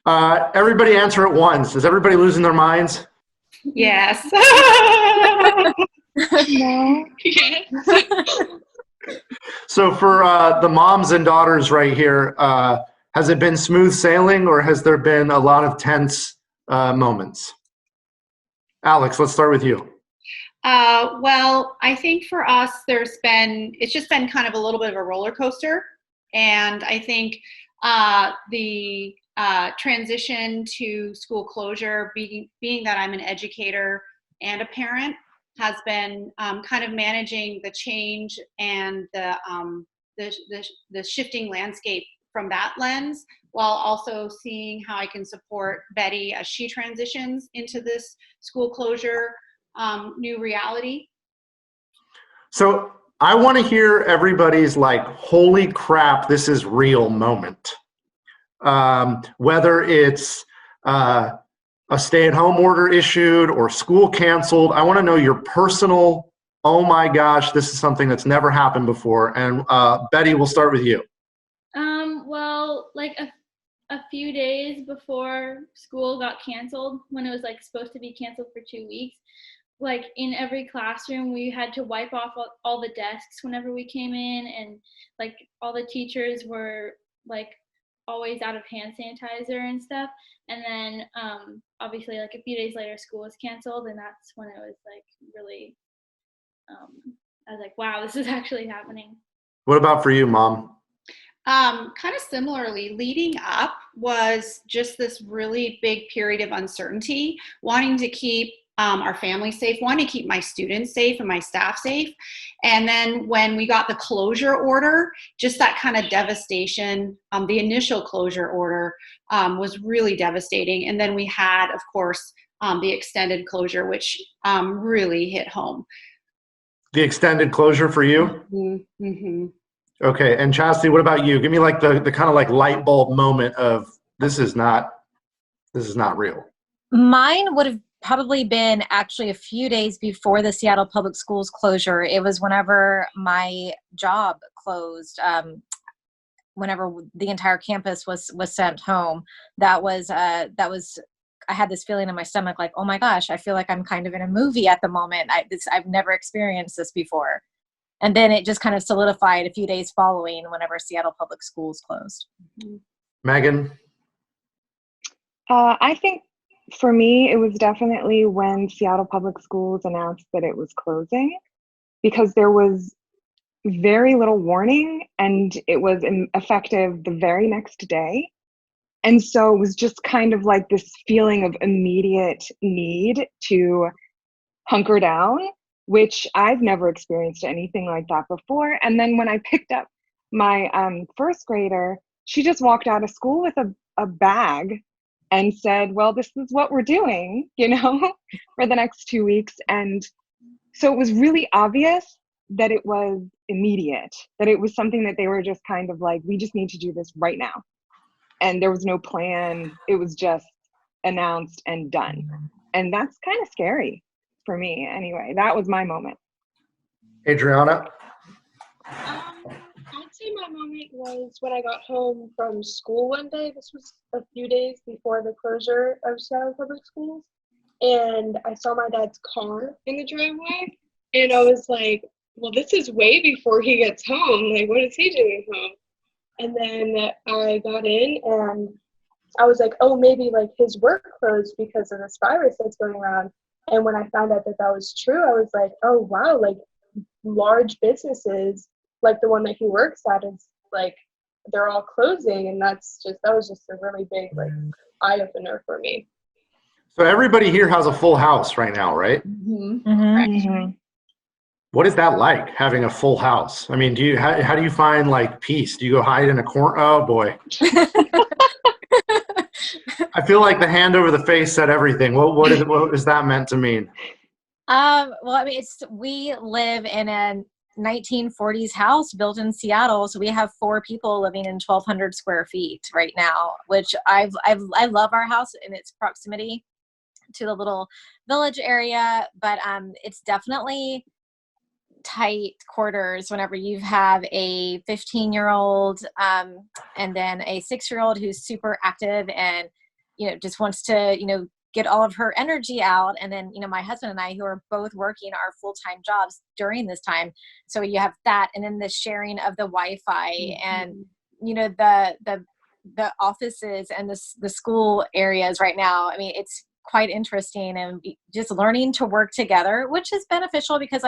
Everybody answer at once. Is everybody losing their minds? Yes. No. So for the moms and daughters right here, has it been smooth sailing or has there been a lot of tense moments? Alex, let's start with you. Well, I think for us, it's just been kind of a little bit of a roller coaster. And I think the transition to school closure, being that I'm an educator and a parent, has been kind of managing the change and the shifting landscape from that lens, while also seeing how I can support Betty as she transitions into this school closure new reality. So I want to hear everybody's like, holy crap, this is real moment. Whether it's a stay-at-home order issued or school canceled, I want to know your personal, oh my gosh, this is something that's never happened before. And Betty, we'll start with you. Well, like a few days before school got canceled, when it was like supposed to be canceled for 2 weeks, like in every classroom we had to wipe off all the desks whenever we came in, and like all the teachers were like always out of hand sanitizer and stuff. And then obviously like a few days later school was canceled, and that's when it was like really I was like, wow, this is actually happening. What about for you, Mom? Kind of similarly, leading up was just this really big period of uncertainty, wanting to keep our family safe, wanting to keep my students safe and my staff safe. And then when we got the closure order, just that kind of devastation, the initial closure order was really devastating. And then we had, of course, the extended closure, which really hit home. The extended closure for you? Mm-hmm. Okay, and Chastity, what about you? Give me like the kind of like light bulb moment of this is not real. Mine would have probably been actually a few days before the Seattle Public Schools closure. It was whenever my job closed, whenever the entire campus was sent home. That was I had this feeling in my stomach like, oh my gosh, I feel like I'm kind of in a movie at the moment. I've never experienced this before. And then it just kind of solidified a few days following whenever Seattle Public Schools closed. Megan? I think for me, it was definitely when Seattle Public Schools announced that it was closing, because there was very little warning and it was effective the very next day. And so it was just kind of like this feeling of immediate need to hunker down, which I've never experienced anything like that before. And then when I picked up my first grader, she just walked out of school with a bag and said, well, this is what we're doing, for the next 2 weeks. And so it was really obvious that it was immediate, that it was something that they were just kind of like, we just need to do this right now. And there was no plan. It was just announced and done. And that's kind of scary for me anyway. That was my moment. Adriana? I'd say my moment was when I got home from school one day. This was a few days before the closure of Seattle Public Schools. And I saw my dad's car in the driveway. And I was like, well, this is way before he gets home. Like, what is he doing home? And then I got in and I was like, oh, maybe like his work closed because of this virus that's going around. And when I found out that that was true, I was like, oh, wow, like large businesses like the one that he works at is like, they're all closing. And that was just a really big like eye opener for me. So everybody here has a full house right now, right? Mm-hmm. Mm-hmm. What is that like, having a full house? I mean, how do you find like peace? Do you go hide in a corner? Oh boy. I feel like the hand over the face said everything. What is that meant to mean? Well, I mean, we live in a 1940s house built in Seattle, so we have 4 people living in 1,200 square feet right now, which I love our house and its proximity to the little village area, but it's definitely tight quarters whenever you have a 15-year-old and then a 6-year-old who's super active and just wants to, get all of her energy out. And then, my husband and I, who are both working our full-time jobs during this time. So you have that, and then the sharing of the Wi-Fi and, the offices and the school areas right now. I mean, it's quite interesting, and just learning to work together, which is beneficial because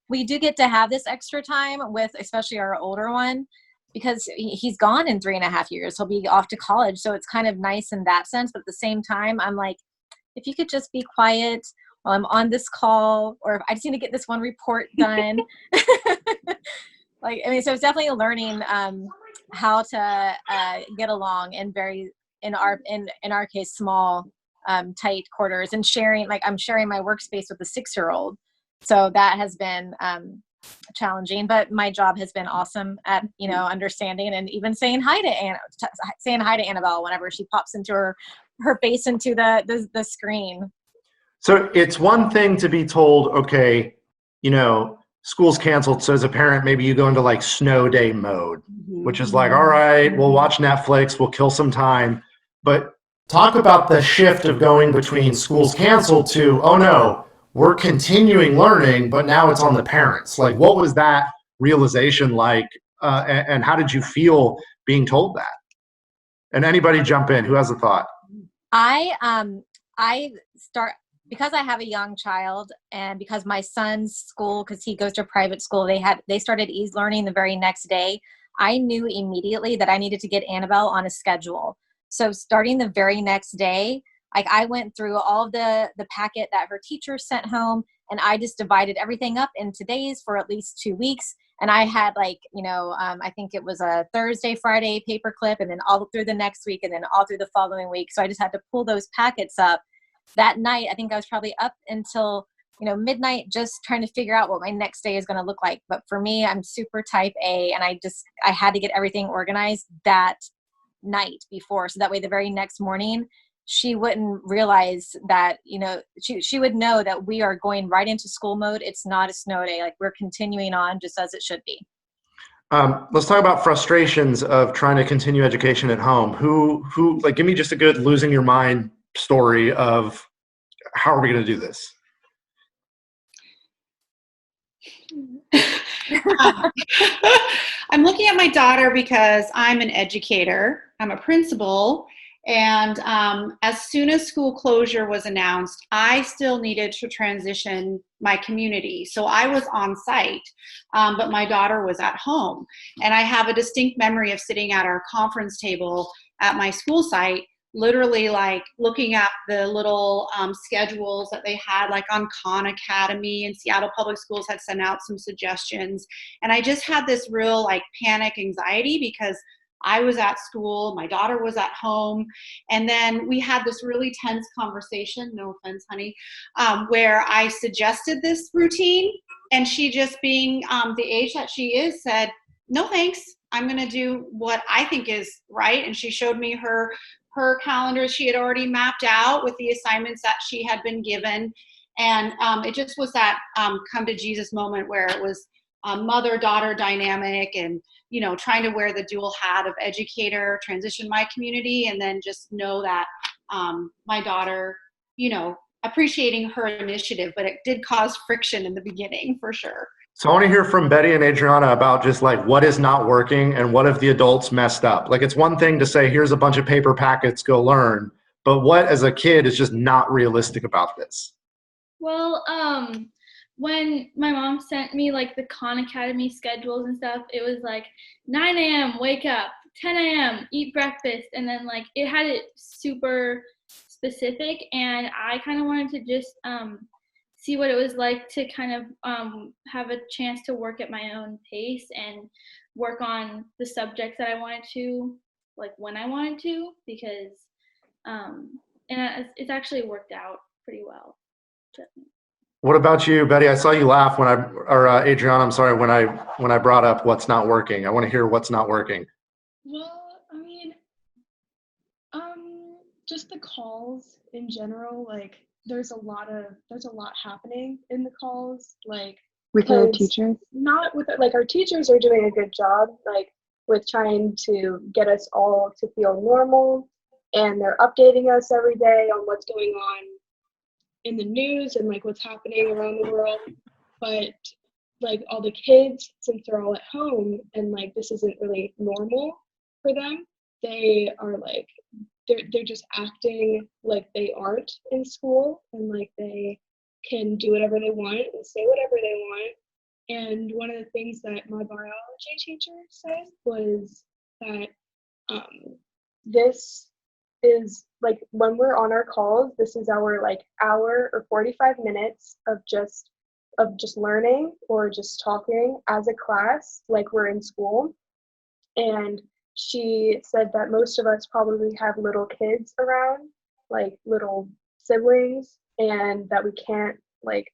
we do get to have this extra time with, especially our older one, because he's gone in 3.5 years. He'll be off to college. So it's kind of nice in that sense. But at the same time, I'm like, if you could just be quiet while I'm on this call, or if I just need to get this one report done. So it's definitely learning how to get along in in our case, small, tight quarters, and sharing, I'm sharing my workspace with a 6-year-old. So that has been challenging, but my job has been awesome at, understanding and even saying hi to Annabelle whenever she pops into her face into the screen. So it's one thing to be told, okay, school's canceled. So as a parent, maybe you go into snow day mode, which is all right, we'll watch Netflix, we'll kill some time. But talk about the shift of going between school's canceled to, oh no, we're continuing learning, but now it's on the parents. What was that realization like? And how did you feel being told that? And anybody jump in, who has a thought? Because I have a young child, and because my son's school, because he goes to a private school, they started learning the very next day. I knew immediately that I needed to get Annabelle on a schedule. So starting the very next day, I went through all of the packet that her teacher sent home, and I just divided everything up into days for at least 2 weeks. And I had I think it was a Thursday, Friday paperclip, and then all through the next week, and then all through the following week. So I just had to pull those packets up. That night, I think I was probably up until, midnight, just trying to figure out what my next day is going to look like. But for me, I'm super type A, and I had to get everything organized that night before. So that way, the very next morning, she wouldn't realize that, she would know that we are going right into school mode. It's not a snow day. We're continuing on just as it should be. Let's talk about frustrations of trying to continue education at home. Who give me just a good losing your mind story of how are we going to do this? I'm looking at my daughter because I'm an educator. I'm a principal. And as soon as school closure was announced, I still needed to transition my community. So I was on site, but my daughter was at home. And I have a distinct memory of sitting at our conference table at my school site, literally looking at the little schedules that they had on Khan Academy, and Seattle Public Schools had sent out some suggestions. And I just had this real panic anxiety because I was at school, my daughter was at home. And then we had this really tense conversation, no offense, honey, where I suggested this routine, and she, just being the age that she is, said, no thanks, I'm going to do what I think is right. And she showed me her calendar she had already mapped out with the assignments that she had been given. And it just was that come to Jesus moment where it was mother-daughter dynamic, and trying to wear the dual hat of educator, transition my community, and then just know that my daughter, appreciating her initiative, but it did cause friction in the beginning for sure. So I want to hear from Betty and Adriana about just what is not working and what if the adults messed up. It's one thing to say, here's a bunch of paper packets, go learn, but what as a kid is just not realistic about this? Well, when my mom sent me the Khan Academy schedules and stuff, it was 9 a.m. wake up, 10 a.m. eat breakfast, and then it had it super specific, and I kind of wanted to just see what it was like to kind of have a chance to work at my own pace and work on the subjects that I wanted to, when I wanted to, because and it's actually worked out pretty well. What about you, Betty? I saw you laugh Adriana, I'm sorry, when I brought up what's not working. I want to hear what's not working. Well, I mean, just the calls in general, there's a lot happening in the calls, with your teachers. Not with our teachers are doing a good job, with trying to get us all to feel normal and they're updating us every day on what's going on in the news and like what's happening around the world. But like all the kids, since they're all at home and like this isn't really normal for them, they are like they're just acting like they aren't in school, and like they can do whatever they want and say whatever they want. And one of the things that my biology teacher said was that this is like when we're on our calls, this is our like hour or 45 minutes of just learning or just talking as a class like we're in school. And she said that most of us probably have little kids around, like little siblings, and that we can't like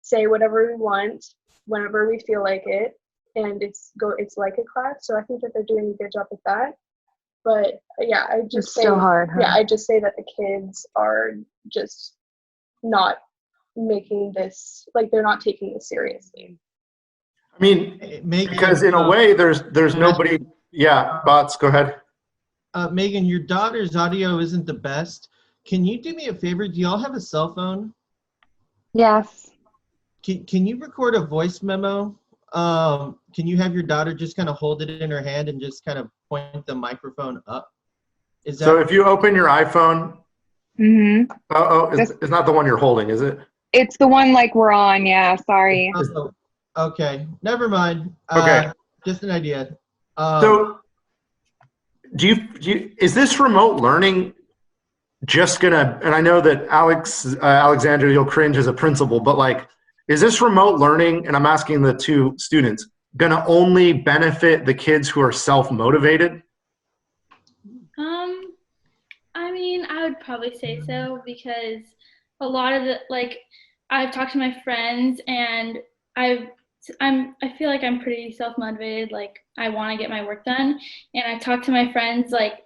say whatever we want whenever we feel like it, and it's like a class. So I think that they're doing a good job with that. But yeah, I just It's still hard, huh? Yeah, I just say that the kids are just not making this, like they're not taking this seriously. I mean, Megan, because in a way, there's nobody. Yeah, Bots, go ahead. Megan, your daughter's audio isn't the best. Can you do me a favor? Do y'all have a cell phone? Yes. Can you record a voice memo? Can you have your daughter just kind of hold it in her hand and just kind of point the microphone up? Is that So if you open your iPhone, it's not the one you're holding, is it? It's the one like we're on. Yeah. Sorry. Oh, okay, never mind. Okay. Just an idea. So do you is this remote learning just gonna, and I know that Alexandra, you'll cringe as a principal, but like, is this remote learning, and I'm asking the two students, gonna only benefit the kids who are self-motivated? I mean, I would probably say so, because a lot of the, like, I've talked to my friends, and I feel like I'm pretty self-motivated. Like, I want to get my work done, and I've talked to my friends, like,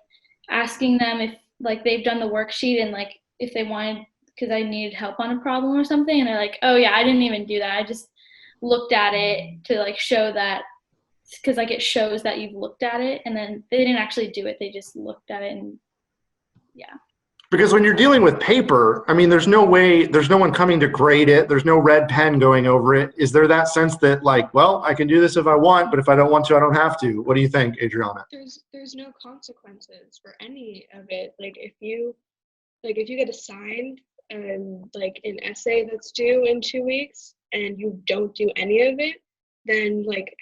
asking them if, like, they've done the worksheet and, like, if they wanted, because I needed help on a problem or something, and they're like, oh yeah, I didn't even do that. I just looked at it to like show that, because like it shows that you've looked at it, and then they didn't actually do it. They just looked at it, and yeah. Because when you're dealing with paper, I mean, there's no one coming to grade it. There's no red pen going over it. Is there that sense that like, well, I can do this if I want, but if I don't want to, I don't have to? What do you think, Adriana? There's no consequences for any of it. Like if you get assigned and like an essay that's due in 2 weeks and you don't do any of it, then like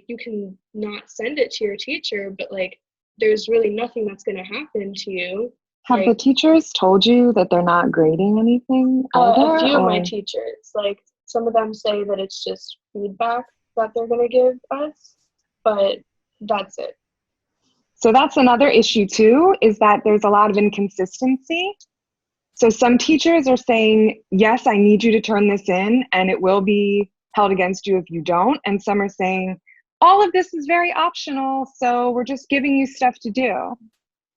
you can not send it to your teacher, but like there's really nothing that's going to happen to you. Have the teachers told you that they're not grading anything? A few of my teachers, like some of them say that it's just feedback that they're going to give us, but that's it. So that's another issue too, is that there's a lot of inconsistency. So some teachers are saying, yes, I need you to turn this in and it will be held against you if you don't. And some are saying, all of this is very optional, so we're just giving you stuff to do.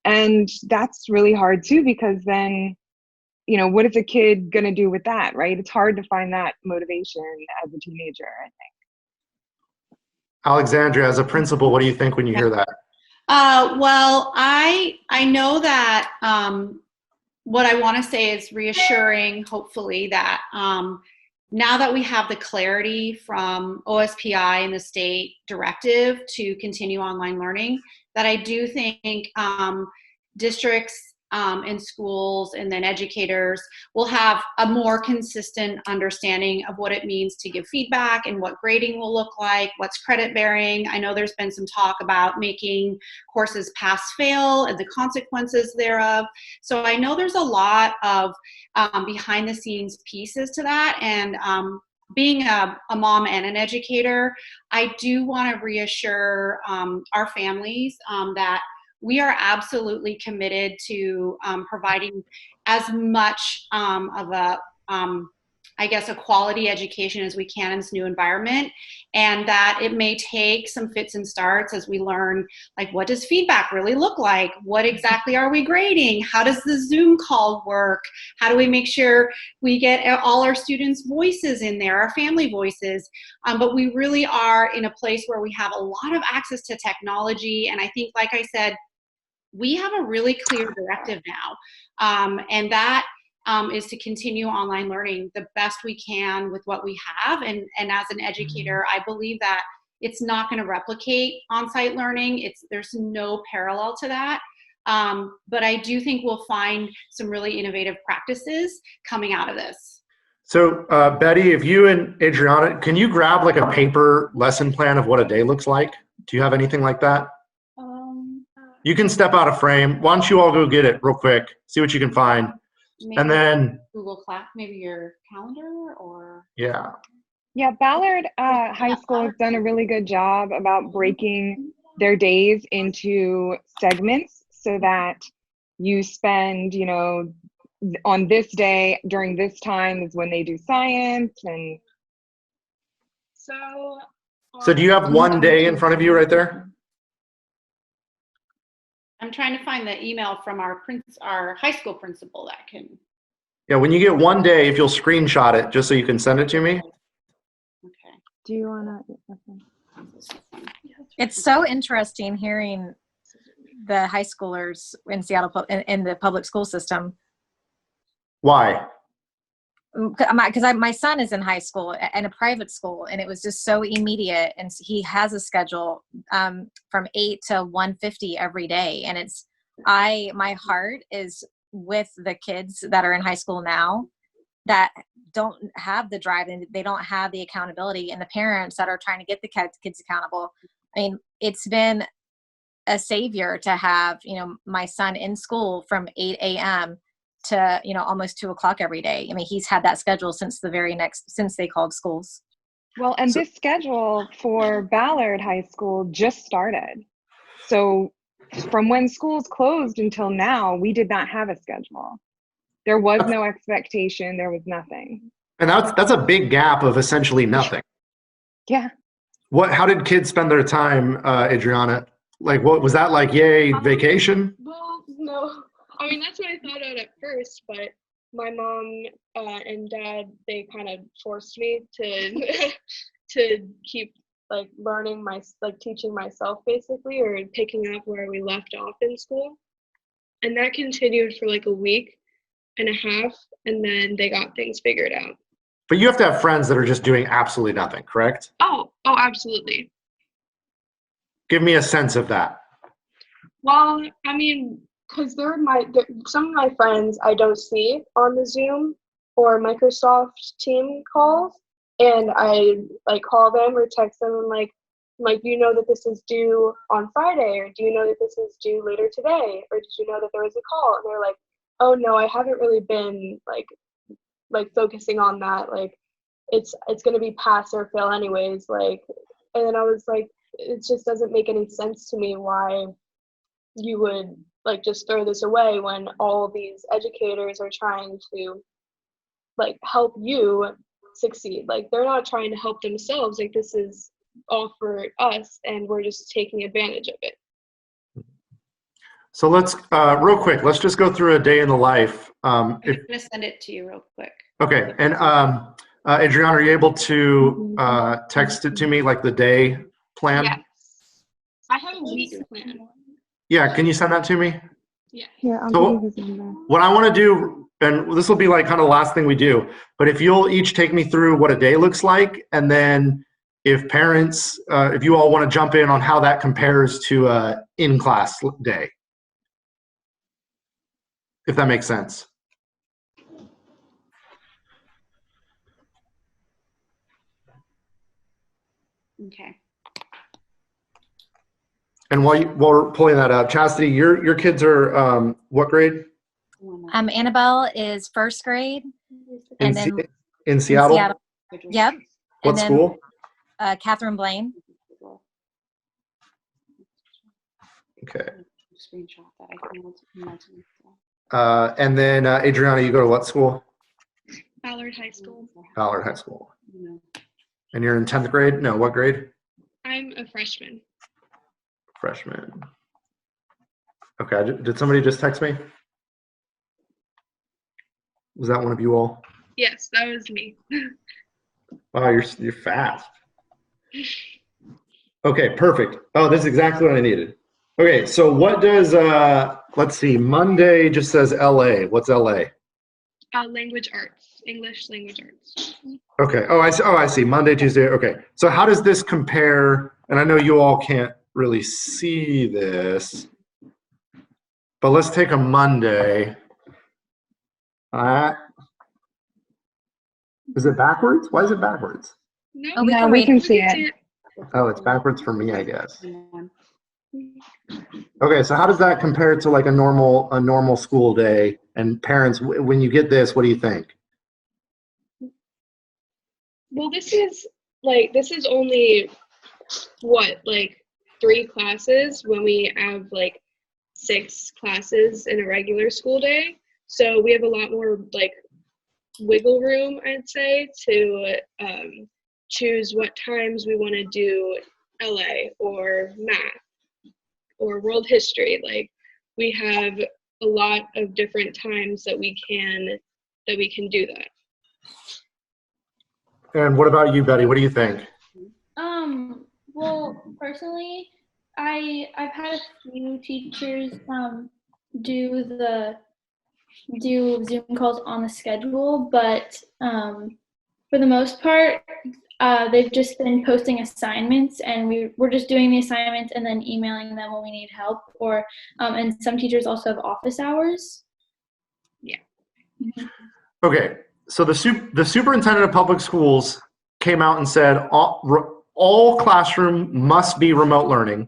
And that's really hard too, because then, you know, what is a kid going to do with that, right? It's hard to find that motivation as a teenager, I think. Alexandra, as a principal, what do you think when you hear that? Well, I know that what I want to say is reassuring, hopefully, that now that we have the clarity from OSPI and the state directive to continue online learning, that I do think districts and schools and then educators will have a more consistent understanding of what it means to give feedback and what grading will look like, what's credit bearing. I know there's been some talk about making courses pass fail and the consequences thereof. So I know there's a lot of behind the scenes pieces to that. And being a mom and an educator, I do want to reassure our families that we are absolutely committed to providing as much of a, I guess, a quality education as we can in this new environment, and that it may take some fits and starts as we learn, like, what does feedback really look like? What exactly are we grading? How does the Zoom call work? How do we make sure we get all our students' voices in there, our family voices? But we really are in a place where we have a lot of access to technology, and I think, like I said, we have a really clear directive now, and that is to continue online learning the best we can with what we have. And as an educator, I believe that it's not going to replicate on-site learning. There's no parallel to that. But I do think we'll find some really innovative practices coming out of this. So Betty, if you and Adriana, can you grab like a paper lesson plan of what a day looks like? Do you have anything like that? You can step out of frame. Why don't you all go get it real quick, see what you can find. Maybe And then, Google Class, maybe your calendar, or yeah. Yeah, Ballard High School has done a really good job about breaking their days into segments so that you spend, you know, on this day during this time is when they do science. And So do you have one day in front of you right there? I'm trying to find the email from our high school principal that can. Yeah, when you get one day, if you'll screenshot it just so you can send it to me. Okay. do you want to? It's so interesting hearing the high schoolers in Seattle in the public school system. Why? Because my son is in high school and a private school, and it was just so immediate. And he has a schedule from 8 to 1:50 every day, and my heart is with the kids that are in high school now that don't have the drive and they don't have the accountability, and the parents that are trying to get the kids accountable. I mean, it's been a savior to have, you know, my son in school from 8 a.m. to, you know, almost 2 o'clock every day. I mean, he's had that schedule since they called schools. Well, and this schedule for Ballard High School just started. So from when schools closed until now, we did not have a schedule. There was no expectation. There was nothing. And that's a big gap of essentially nothing. Yeah. How did kids spend their time, Adriana? Like, what was that like? Yay, vacation? Well, no. I mean, that's what I thought out at first, but my mom and dad, they kind of forced me to to keep like learning teaching myself basically, or picking up where we left off in school. And that continued for like a week and a half, and then they got things figured out. But you have to have friends that are just doing absolutely nothing, correct? Oh, absolutely. Give me a sense of that. Well, I mean, because some of my friends I don't see on the Zoom or Microsoft team calls, and I like call them or text them and like, do you know that this is due on Friday, or do you know that this is due later today, or did you know that there was a call? And they're like, oh no, I haven't really been like focusing on that. Like it's going to be pass or fail anyways. Like, and then I was like, it just doesn't make any sense to me why you would like just throw this away when all these educators are trying to like help you succeed. Like they're not trying to help themselves. Like this is all for us, and we're just taking advantage of it. So let's, real quick, let's just go through a day in the life. I'm going to send it to you real quick. Okay, and Adriana, are you able to text it to me, like the day plan? Yes. I have a week plan. Yeah, can you send that to me? Yeah. Here, I'll So- give you his number. What I want to do, and this will be like kind of the last thing we do, but if you'll each take me through what a day looks like, and then if parents, if you all want to jump in on how that compares to a in-class day, if that makes sense. Okay. And while we're pulling that up, Chastity, your kids are what grade? Annabelle is first grade, and then In Seattle? Yep. What And then, school? Catherine Blaine. Okay. Screenshot that. I can email to you. And then Adriana, you go to what school? Ballard High School. Ballard High School. No. And you're in 10th grade? No, what grade? I'm a freshman. Freshman. Okay, did somebody just text me? Was that one of you all? Yes, that was me. Oh, you're fast. Okay, perfect. Oh, this is exactly what I needed. Okay, so what does, let's see, Monday just says LA. What's LA? Language arts, English language arts. Okay, I see, Monday, Tuesday, okay. So how does this compare, and I know you all can't really see this, but let's take a Monday. Is it backwards? Why is it backwards? No, Oh, we No, can we read. can see it. Oh, it's backwards for me, I guess. Okay, so how does that compare to like a normal school day? And parents, when you get this, what do you think? well, this is only what, like 3 classes when we have like 6 classes in a regular school day. So we have a lot more like wiggle room, I'd say, to choose what times we want to do LA or math or world history. Like we have a lot of different times that we can do that. And what about you, Betty? What do you think? Well, personally, I've had a few teachers do Zoom calls on the schedule, but for the most part, they've just been posting assignments, and we're just doing the assignments and then emailing them when we need help. Or and some teachers also have office hours. Yeah. Okay, so the superintendent of public schools came out and said all classroom must be remote learning,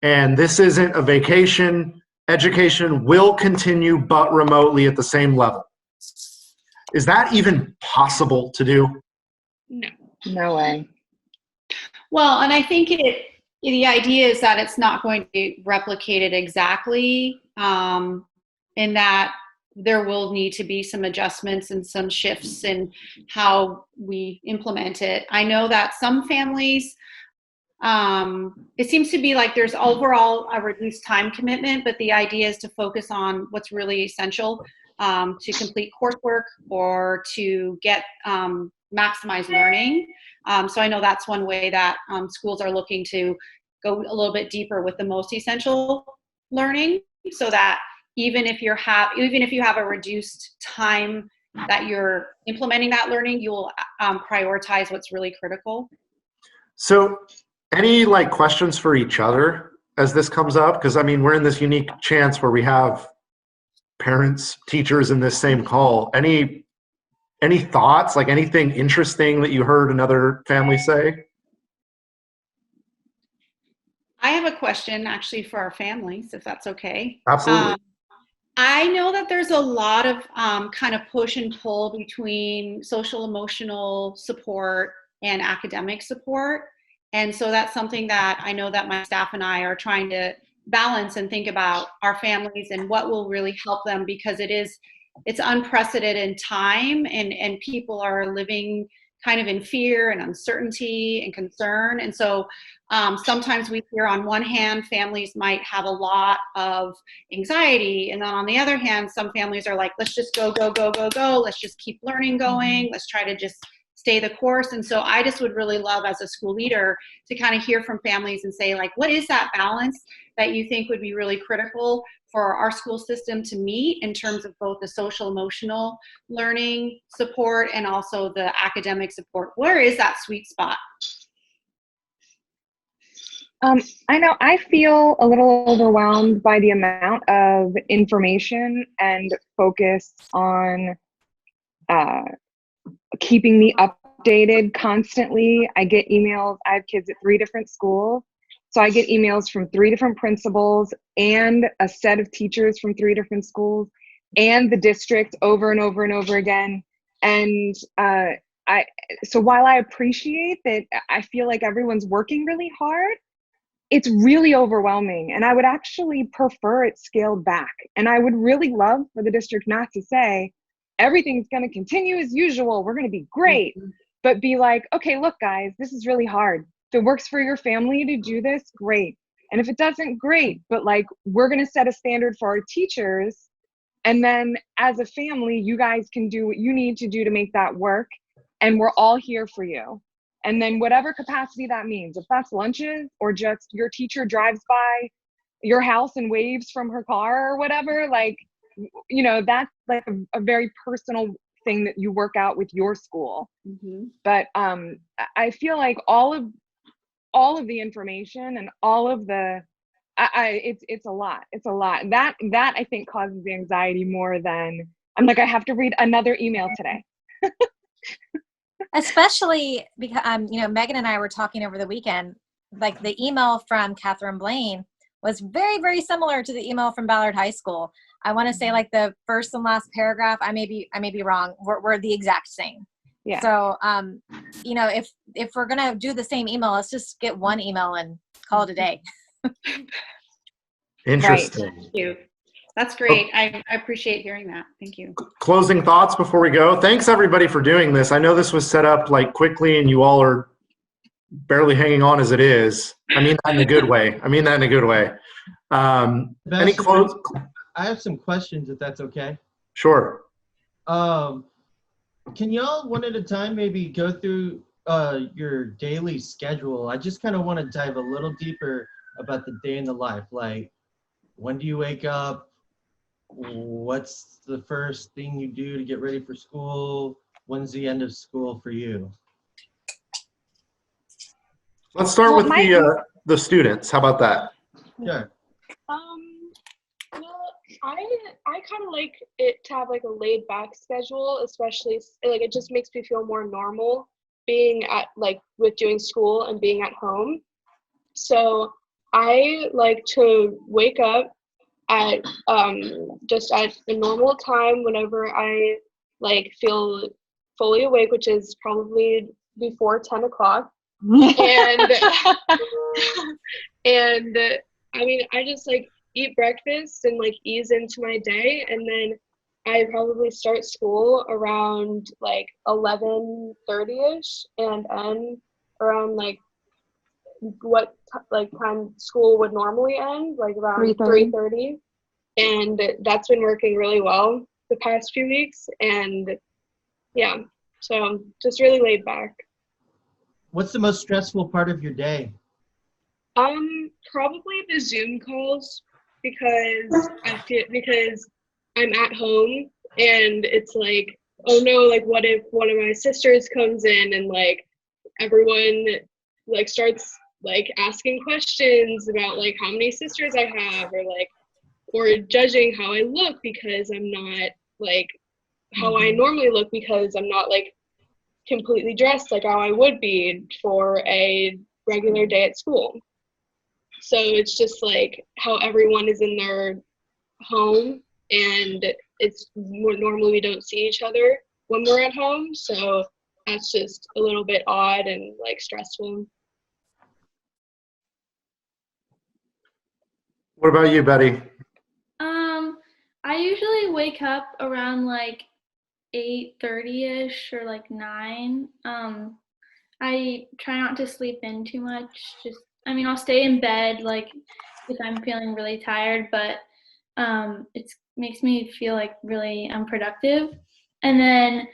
and this isn't a vacation. Education will continue, but remotely at the same level. Is that even possible to do? No. No way. Well, and I think the idea is that it's not going to be replicated exactly, in that there will need to be some adjustments and some shifts in how we implement it. I know that some families, it seems to be like there's overall a reduced time commitment, but the idea is to focus on what's really essential to complete coursework or to get maximize learning. So I know that's one way that schools are looking to go a little bit deeper with the most essential learning, so that even if you have a reduced time that you're implementing that learning, you will prioritize what's really critical. So any like questions for each other as this comes up? Because I mean, we're in this unique chance where we have parents, teachers in this same call. Any thoughts, like anything interesting that you heard another family say? I have a question actually for our families, if that's okay. Absolutely. I know that there's a lot of kind of push and pull between social emotional support and academic support. And so that's something that I know that my staff and I are trying to balance and think about our families and what will really help them, because it's unprecedented time, and people are living kind of in fear and uncertainty and concern. And so sometimes we hear on one hand, families might have a lot of anxiety. And then on the other hand, some families are like, let's just go, go, go, go, go. Let's just keep learning going. Let's try to just stay the course. And so I just would really love, as a school leader, to kind of hear from families and say, like, what is that balance that you think would be really critical for our school system to meet in terms of both the social emotional learning support and also the academic support? Where is that sweet spot? I know I feel a little overwhelmed by the amount of information and focus on keeping me updated constantly. I get emails. I have kids at 3 different schools. So I get emails from 3 different principals and a set of teachers from 3 different schools and the district over and over and over again. And so while I appreciate that, I feel like everyone's working really hard, it's really overwhelming. And I would actually prefer it scaled back. And I would really love for the district not to say, everything's going to continue as usual, we're going to be great, but be like, okay, look, guys, this is really hard. If it works for your family to do this, great. And if it doesn't, great. But like, we're going to set a standard for our teachers. And then as a family, you guys can do what you need to do to make that work. And we're all here for you. And then whatever capacity that means, if that's lunches or just your teacher drives by, your house and waves from her car or whatever. Like, you know, that's like a very personal thing that you work out with your school. But I feel like all of the information and all of the it's a lot. It's a lot. That I think causes the anxiety more than I'm like, I have to read another email today. Especially because, you know, Megan and I were talking over the weekend, like the email from Catherine Blaine was very, very similar to the email from Ballard High School. I want to say like the first and last paragraph, I may be wrong, were the exact same. Yeah. So, you know, if we're going to do the same email, let's just get one email and call it a day. Interesting. Right. Thank you. That's great. I appreciate hearing that. Thank you. Closing thoughts before we go. Thanks everybody for doing this. I know this was set up like quickly and you all are barely hanging on as it is. I mean that in a good way. Any close? I have some questions if that's okay. Sure. Can y'all one at a time maybe go through your daily schedule? I just kind of want to dive a little deeper about the day in the life. Like, when do you wake up? What's the first thing you do to get ready for school? When's the end of school for you? Let's start Well, with the students. How about that? Sure. Well, I kind of like it to have like a laid back schedule, especially like it just makes me feel more normal being at like with doing school and being at home. So I like to wake up at just at a normal time whenever I like feel fully awake, which is probably before 10 o'clock. And and I mean, I just like eat breakfast and like ease into my day, and then I probably start school around like 11:30ish and end around like time school would normally end, like around 3:30. And that's been working really well the past few weeks. And yeah, so just really laid back. What's the most stressful part of your day? Probably the Zoom calls, because I'm at home and it's like, oh no, like what if one of my sisters comes in and like everyone like starts like asking questions about like how many sisters I have, or judging how I look because I'm not like how I normally look, because I'm not like completely dressed like how I would be for a regular day at school. So it's just like how everyone is in their home, and it's more normally we don't see each other when we're at home. So that's just a little bit odd and like stressful. What about you, Betty? I usually wake up around like 8:30ish or like 9. I try not to sleep in too much. I'll stay in bed like if I'm feeling really tired, but it makes me feel like really unproductive. And then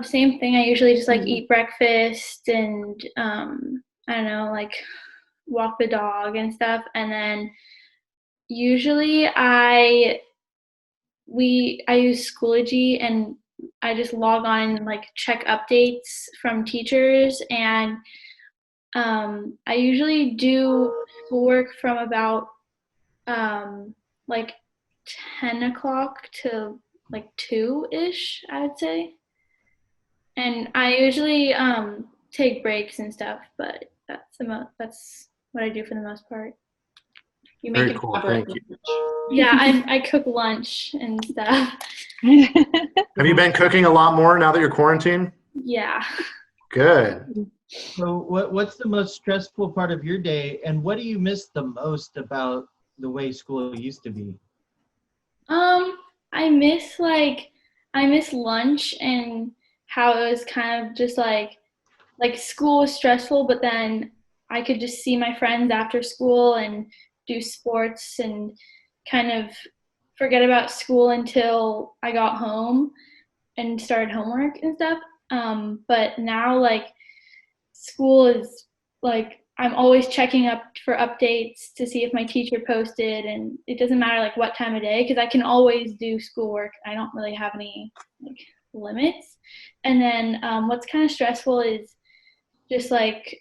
same thing, I usually just like eat breakfast and I don't know, like walk the dog and stuff. And then usually I use Schoology, and I just log on and like check updates from teachers, and I usually do schoolwork from about like 10 o'clock to like 2-ish, I would say. And I usually take breaks and stuff, but that's what I do for the most part. You Very make it cool. Thank you. Yeah, I cook lunch and stuff. Have you been cooking a lot more now that you're quarantined? Yeah. Good. So what's the most stressful part of your day, and what do you miss the most about the way school used to be? I miss lunch and how it was kind of just like school was stressful, but then I could just see my friends after school and do sports and kind of forget about school until I got home and started homework and stuff. But now like school is like I'm always checking up for updates to see if my teacher posted, and it doesn't matter like what time of day because I can always do schoolwork. I don't really have any like limits. And then what's kind of stressful is just like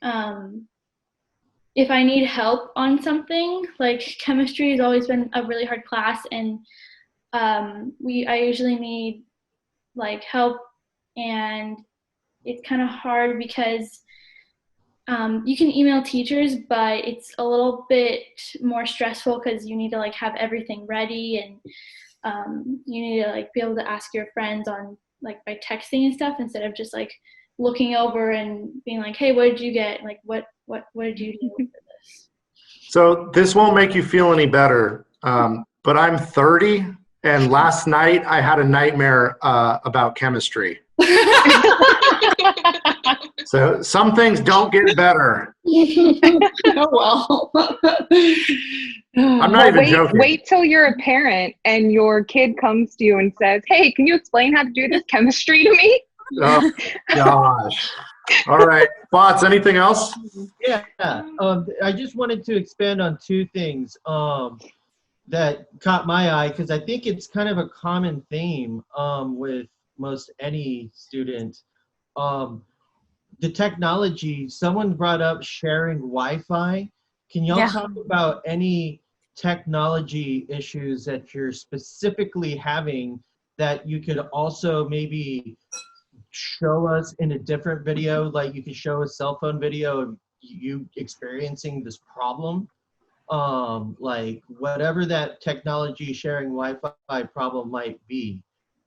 if I need help on something, like chemistry has always been a really hard class, and I usually need like help, and it's kind of hard because you can email teachers, but it's a little bit more stressful because you need to like have everything ready, and you need to like be able to ask your friends on like by texting and stuff instead of just like looking over and being like, hey, what did you get? Like what did you do for this? So this won't make you feel any better, but I'm 30, and last night I had a nightmare about chemistry. So some things don't get better. Oh, well. I'm not even joking. Wait till you're a parent and your kid comes to you and says, hey, can you explain how to do this chemistry to me? Oh, gosh. All right. Bots, anything else? Yeah. I just wanted to expand on two things that caught my eye, because I think it's kind of a common theme with most any student. The technology, someone brought up sharing Wi-Fi. Can y'all talk about any technology issues that you're specifically having that you could also maybe show us in a different video? Like you could show a cell phone video of you experiencing this problem. Like whatever that technology sharing Wi-Fi problem might be.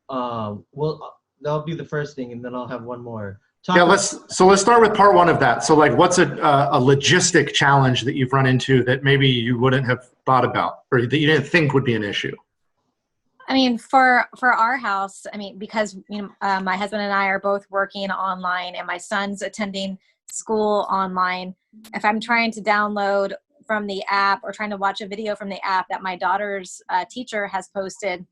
Well, that'll be the first thing, and then I'll have one more. Let's start with part one of that. So like, what's a logistic challenge that you've run into that maybe you wouldn't have thought about or that you didn't think would be an issue? I mean, for our house, I mean, because my husband and I are both working online and my son's attending school online. If I'm trying to download from the app or trying to watch a video from the app that my daughter's teacher has posted,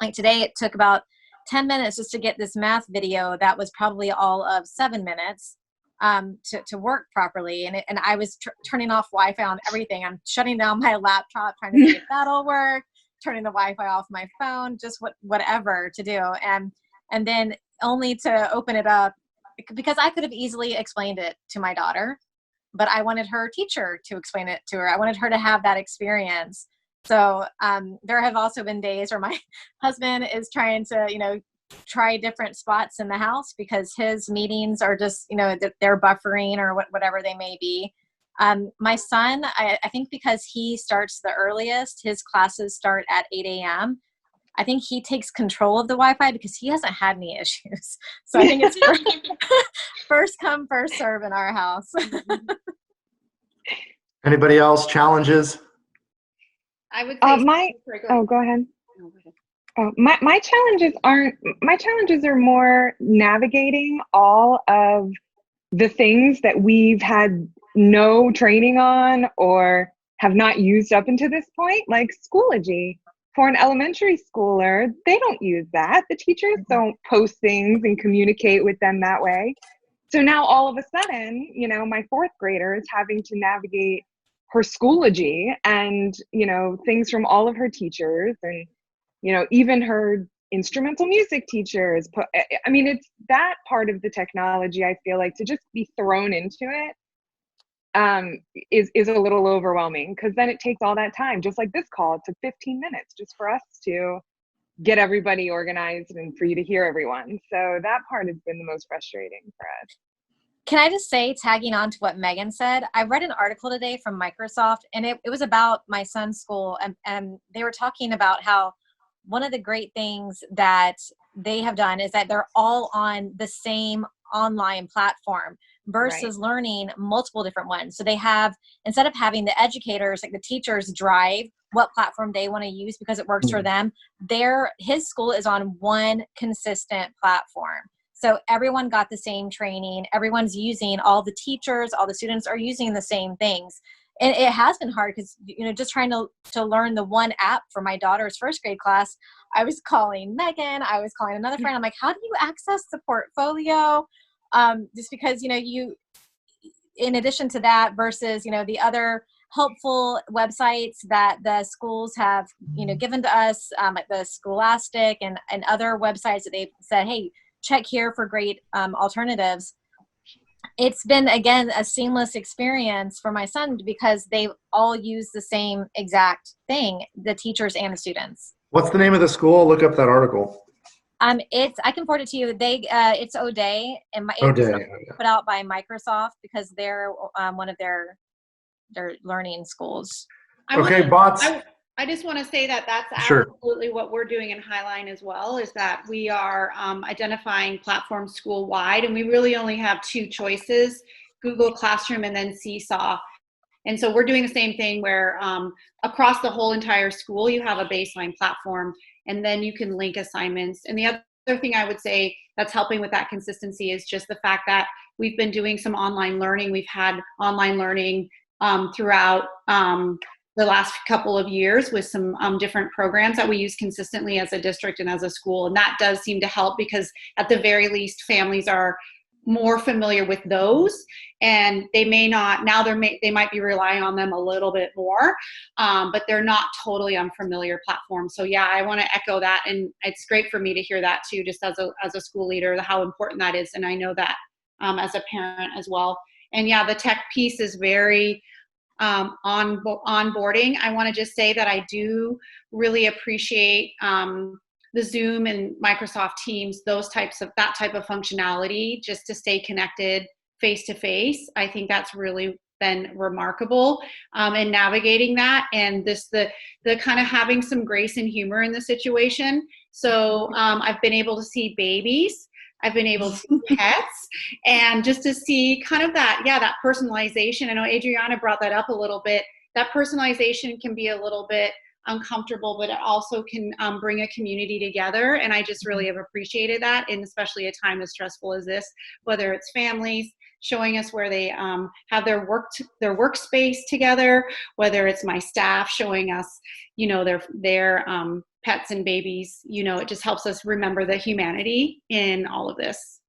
like today it took about 10 minutes just to get this math video that was probably all of 7 minutes to work properly. And I was turning off Wi-Fi on everything. I'm shutting down my laptop, trying to see if that'll work, turning the Wi-Fi off my phone, just whatever to do. And then only to open it up, because I could have easily explained it to my daughter, but I wanted her teacher to explain it to her. I wanted her to have that experience. So there have also been days where my husband is trying to, try different spots in the house because his meetings are just, they're buffering or whatever they may be. My son, I think because he starts the earliest, his classes start at 8 a.m. I think he takes control of the Wi-Fi because he hasn't had any issues. So I think it's first come, first serve in our house. Anybody else? Challenges? I would say go ahead. Oh, my challenges are more navigating all of the things that we've had no training on or have not used up until this point, like Schoology. For an elementary schooler, they don't use that. The teachers don't post things and communicate with them that way. So now all of a sudden, my fourth grader is having to navigate her Schoology and, things from all of her teachers and, even her instrumental music teachers. It's that part of the technology, I feel like, to just be thrown into it is a little overwhelming, because then it takes all that time, just like this call. It took 15 minutes just for us to get everybody organized and for you to hear everyone. So that part has been the most frustrating for us. Can I just say, tagging on to what Megan said, I read an article today from Microsoft, and it was about my son's school, and they were talking about how one of the great things that they have done is that they're all on the same online platform versus learning multiple different ones. So they have, instead of having the educators, like the teachers, drive what platform they want to use because it works for them, his school is on one consistent platform. So everyone got the same training. Everyone's using, all the teachers, all the students are using the same things. And it has been hard because, just trying to learn the one app for my daughter's first grade class, I was calling Megan, I was calling another friend. I'm like, how do you access the portfolio? Just because, in addition to that versus, you know, the other helpful websites that the schools have, you know, given to us, like the Scholastic and other websites that they've said, hey, check here for great alternatives. It's been, again, a seamless experience for my son because they all use the same exact thing, the teachers and the students. What's the name of the school? Look up that article. I can forward it to you. It's O'Day, and it was O'Day. put out by Microsoft because they're one of their learning schools. I just want to say that that's Sure. absolutely what we're doing in Highline as well, is that we are identifying platforms school-wide, and we really only have two choices, Google Classroom and then Seesaw. And so we're doing the same thing where across the whole entire school, you have a baseline platform, and then you can link assignments. And the other thing I would say that's helping with that consistency is just the fact that we've been doing some online learning. We've had online learning throughout the last couple of years with some different programs that we use consistently as a district and as a school. And that does seem to help because at the very least, families are more familiar with those, and they may not, now they might be relying on them a little bit more, but they're not totally unfamiliar platforms. So yeah, I want to echo that. And it's great for me to hear that too, just as a school leader, how important that is. And I know that as a parent as well. And yeah, the tech piece is very onboarding. I want to just say that I do really appreciate the Zoom and Microsoft Teams, that type of functionality, just to stay connected face to face. I think that's really been remarkable in navigating that, and the kind of having some grace and humor in the situation. So I've been able to see babies. I've been able to see pets, and just to see kind of that personalization. I know Adriana brought that up a little bit. That personalization can be a little bit uncomfortable, but it also can bring a community together. And I just really have appreciated that, and especially a time as stressful as this, whether it's families showing us where they have their workspace together, whether it's my staff showing us, you know, their pets and babies. You know, it just helps us remember the humanity in all of this.